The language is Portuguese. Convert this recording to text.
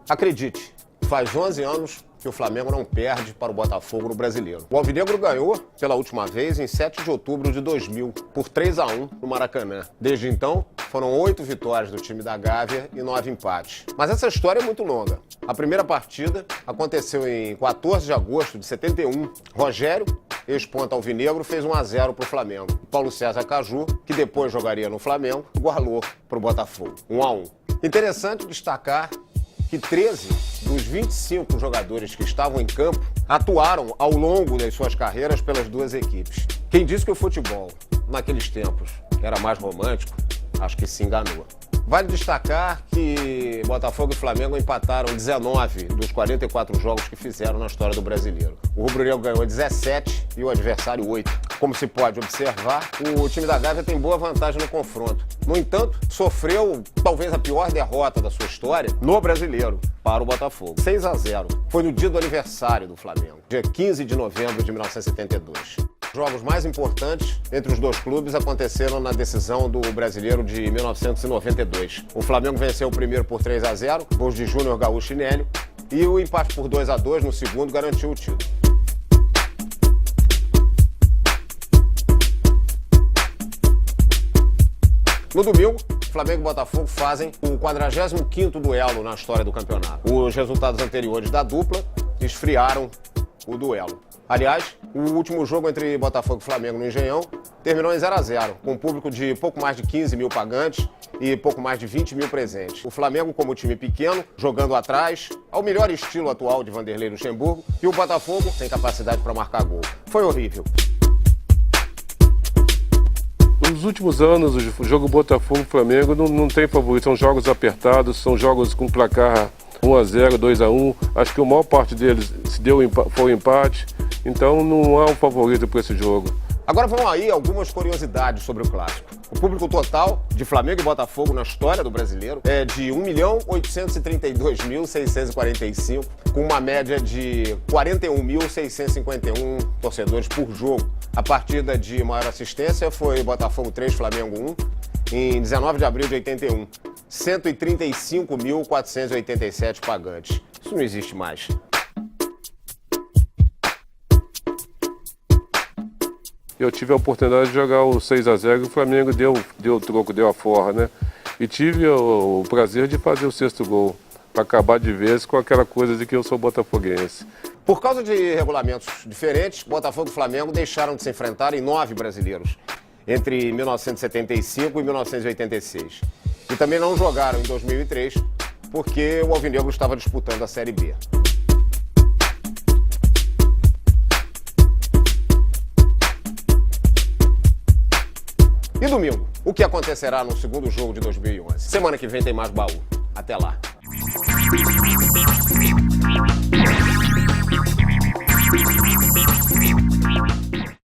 Acredite, faz 11 anos que o Flamengo não perde para o Botafogo no Brasileiro. O Alvinegro ganhou pela última vez em 7 de outubro de 2000, por 3-1 no Maracanã. Desde então, foram 8 vitórias do time da Gávea e 9 empates. Mas essa história é muito longa. A primeira partida aconteceu em 14 de agosto de 71. Rogério, ex-ponta alvinegro, fez 1-0 para o Flamengo. Paulo César Caju, que depois jogaria no Flamengo, igualou para o Botafogo. 1-1. Interessante destacar que 13 dos 25 jogadores que estavam em campo atuaram ao longo das suas carreiras pelas duas equipes. Quem disse que o futebol, naqueles tempos, era mais romântico, acho que se enganou. Vale destacar que Botafogo e Flamengo empataram 19 dos 44 jogos que fizeram na história do Brasileiro. O rubro-negro ganhou 17 e o adversário 8. Como se pode observar, o time da Gávea tem boa vantagem no confronto. No entanto, sofreu talvez a pior derrota da sua história no Brasileiro para o Botafogo. 6-0. Foi no dia do aniversário do Flamengo, dia 15 de novembro de 1972. Os jogos mais importantes entre os dois clubes aconteceram na decisão do Brasileiro de 1992. O Flamengo venceu o primeiro por 3-0, gols de Júnior Gaúcho e Nélio, e o empate por 2-2 no segundo garantiu o título. No domingo, Flamengo e Botafogo fazem o 45º duelo na história do campeonato. Os resultados anteriores da dupla esfriaram o duelo. Aliás, o último jogo entre Botafogo e Flamengo no Engenhão terminou em 0-0, com um público de pouco mais de 15 mil pagantes e pouco mais de 20 mil presentes. O Flamengo como time pequeno, jogando atrás, ao melhor estilo atual de Vanderlei Luxemburgo, e o Botafogo sem capacidade para marcar gol. Foi horrível. Nos últimos anos, o jogo Botafogo-Flamengo não tem favorito, são jogos apertados, são jogos com placar 1-0, 2-1, acho que a maior parte deles foi empate, então não há um favorito para esse jogo. Agora vão aí algumas curiosidades sobre o clássico. O público total de Flamengo e Botafogo na história do Brasileiro é de 1.832.645, com uma média de 41.651 torcedores por jogo. A partida de maior assistência foi Botafogo 3, Flamengo 1, em 19 de abril de 81. 135.487 pagantes. Isso não existe mais. Eu tive a oportunidade de jogar o 6-0 e o Flamengo deu o troco, deu a forra, né? E tive o prazer de fazer o 6º gol, para acabar de vez com aquela coisa de que eu sou botafoguense. Por causa de regulamentos diferentes, Botafogo e Flamengo deixaram de se enfrentar em 9 brasileiros, entre 1975 e 1986. E também não jogaram em 2003, porque o Alvinegro estava disputando a Série B. E domingo, o que acontecerá no segundo jogo de 2011? Semana que vem tem mais baú. Até lá.